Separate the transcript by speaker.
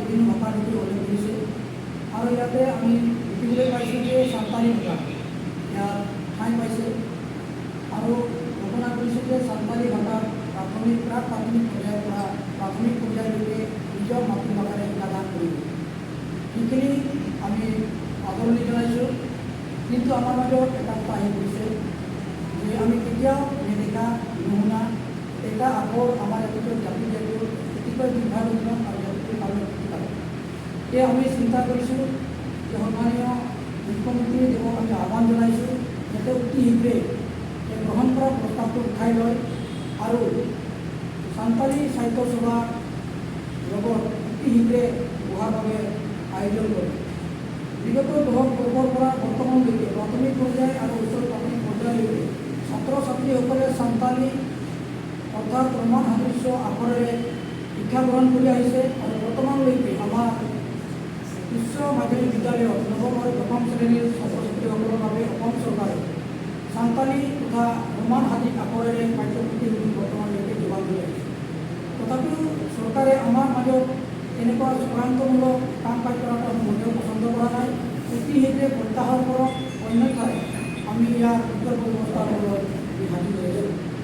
Speaker 1: বিভিন্ন ভাষা লিপি উল্লেখ কৰিছে আৰু ইয়াতে আমি দেখিবলৈ পাইছোঁ যে সান্তালী ভাষা ইয়াত ঠাই পাইছে আৰু ঘোষণা কৰিছে যে সান্তালী ভাষা প্ৰাথমিক পৰ্যায়ৰ পৰা প্ৰাথমিক পৰ্যায়লৈকে নিজৰ মাতৃভাষাৰে শিক্ষাদান কৰিব। সেইখিনি আমি আদৰণি জনাইছোঁ। কিন্তু আমাৰ মাজত এটা কথা আহি পৰিছে যে আমি কেতিয়াও নেদেখা নুশুনা এটা আগৰ আমাৰ জাতিটোৰ অতিকৈ দুৰ্ভাগ্যজনক আৰু জাতিটোৰ কাৰণে ক্ষতিকাৰক। সেয়ে আমি চিন্তা কৰিছোঁ যে সন্মানীয় মুখ্যমন্ত্ৰীদেৱক আমি আহ্বান জনাইছোঁ যাতে অতি শীঘ্ৰে গ্ৰহণ কৰা প্ৰস্তাৱটো উঠাই লয় আৰু সান্তালী সাহিত্য সভাৰ লগত অতি শীঘ্ৰে বহাৰ বাবে আয়োজন কৰে। বিগত 10 বছৰৰ পৰা বৰ্তমানলৈকে প্ৰাথমিক পৰ্যায় আৰু উচ্চ প্ৰাথমিক পৰ্যায়লৈকে ছাত্ৰ ছাত্ৰীসকলে সান্তালী অৰ্থাৎ ৰোমান সাদৃশ্য আখৰেৰে শিক্ষা গ্ৰহণ কৰি আহিছে আৰু বৰ্তমানলৈকে আমাৰ উচ্চ মাধ্যমিক বিদ্যালয়ত নৱম আৰু দশম শ্ৰেণীৰ ছাত্ৰ ছাত্ৰীসকলৰ বাবে অসম চৰকাৰে সান্তালী তথা ৰোমান সাদিক আখৰেৰে পাঠ্যপুথি বৰ্তমানলৈকে যোগান ধৰি আহিছে। তথাপিও চৰকাৰে আমাৰ মাজত এনেকুৱা চূড়ান্তমূলক কাম কাজ কৰাটো আমি মোটেও পচন্দ কৰা নাই। অতি শীঘ্ৰে প্ৰত্যাহাৰ কৰক, অন্যথাই আমি ইয়াৰ উত্তৰ ব্যৱস্থা ল'বলৈ হাজিৰ হৈ আছোঁ।